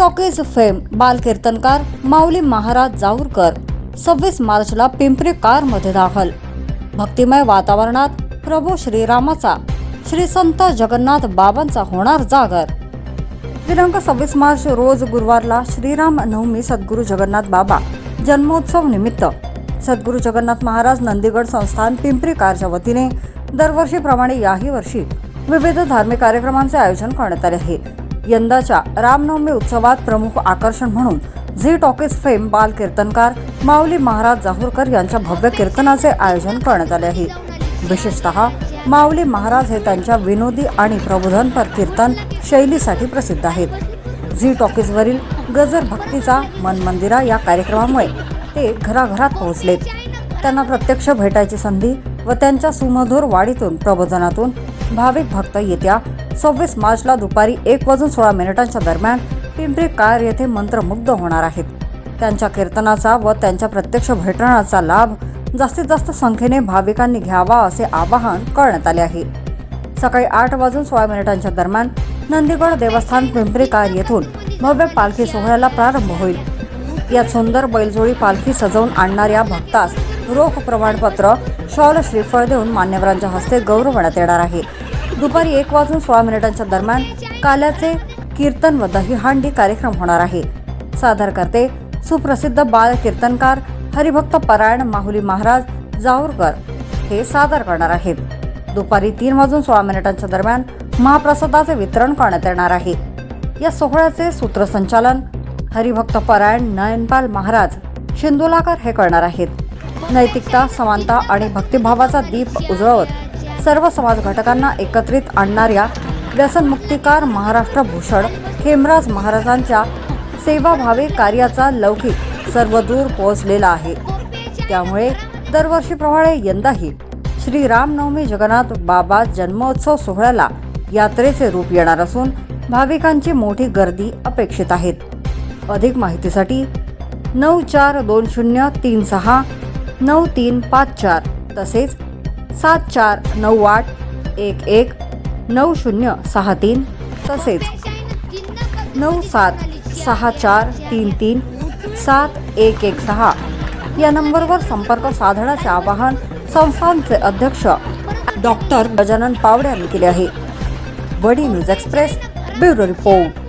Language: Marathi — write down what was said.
टॉकीज फेम बालकीर्तनकार माऊली महाराज जाऊरकर 26 मार्चला पिंपरी कारमध्ये दाखल. भक्तिमय वातावरणात प्रभू श्रीरामाचा श्री संत जगन्नाथ बाबांचा होणार जागर. दिनांक 26 मार्च रोज गुरुवारला श्रीराम नवमी सद्गुरू जगन्नाथ बाबा जन्मोत्सव निमित्त सद्गुरू जगन्नाथ महाराज नंदीगड संस्थान पिंपरी कारच्या वतीने दरवर्षीप्रमाणे याही वर्षी विविध धार्मिक कार्यक्रमांचे आयोजन करण्यात आले आहे. यंदाच्या रामनवमी उत्सवात प्रमुख आकर्षण म्हणून झी टॉकीज फेम बालकीर्तनकार माऊली महाराज जाऊरकर यांच्या भव्य कीर्तनाचे आयोजन करण्यात आले आहे. विशेषतः माऊली महाराज हे त्यांच्या विनोदी आणि प्रबोधनपर कीर्तन शैलीसाठी प्रसिद्ध आहेत. झी टॉकीजवरील गजर भक्तीचा मन मंदिरा या कार्यक्रमामुळे ते घराघरात पोहोचलेत. त्यांना प्रत्यक्ष भेटायची संधी व त्यांच्या सुमधुर वाणीतून प्रबोधनातून भाविक भक्त येत्या 26 मार्चला दुपारी 1:16 दरम्यान पिंपरी कार येथे मंत्रमुग्ध होणार आहेत. त्यांच्या कीर्तनाचा व त्यांच्या प्रत्यक्ष भेटण्याचा लाभ जास्तीत जास्त संख्येने भाविकांनी घ्यावा असे आवाहन करण्यात आले आहे. सकाळी 8:16 दरम्यान नंदीगड देवस्थान पिंपरी कार येथून भव्य पालखी सोहळ्याला प्रारंभ होईल. यात सुंदर बैलजोडी पालखी सजवून आणणाऱ्या भक्तास रोख प्रमाणपत्र शॉल श्रीफळ देऊन मान्यवरांच्या हस्ते गौरवण्यात येणार आहे. दुपारी 1:16 दरम्यान काल्याचे कीर्तन व दहीहांडी कार्यक्रम होणार आहे. सादरकर्ते सुप्रसिद्ध बाल कीर्तनकार हरिभक्त परायण माऊली महाराज जाऊरकर हे सादर करणार आहेत. दुपारी 3:16 दरम्यान महाप्रसादाचे वितरण करण्यात येणार आहे. या सोहळ्याचे सूत्रसंचालन हरिभक्त परायण नयनपाल महाराज शिंदोलाकर हे करणार आहेत. नैतिकता, समानता आणि भक्तिभावाचा दीप उजळवत सर्व समाज घटकांना एकत्रित आणणाऱ्या व्यसनमुक्तिकार महाराष्ट्र भूषण खेमराज महाराजांच्या सेवाभावी कार्याचा लौकिक सर्वदूर पोहोचलेला आहे. त्यामुळे दरवर्षीप्रमाणे यंदाही श्री रामनवमी जगन्नाथ बाबा जन्मोत्सव सोहळ्याला यात्रेचे रूप येणार असून भाविकांची मोठी गर्दी अपेक्षित आहेत. अधिक माहितीसाठी 9420369354 तसेच 7498119063 तसेच 9764337116 या नंबरवर संपर्क साधण्याचे आवाहन संस्थानचे अध्यक्ष डॉक्टर गजानन पावडे यांनी केले आहे. वडी न्यूज एक्सप्रेस ब्युरो रिपोर्ट.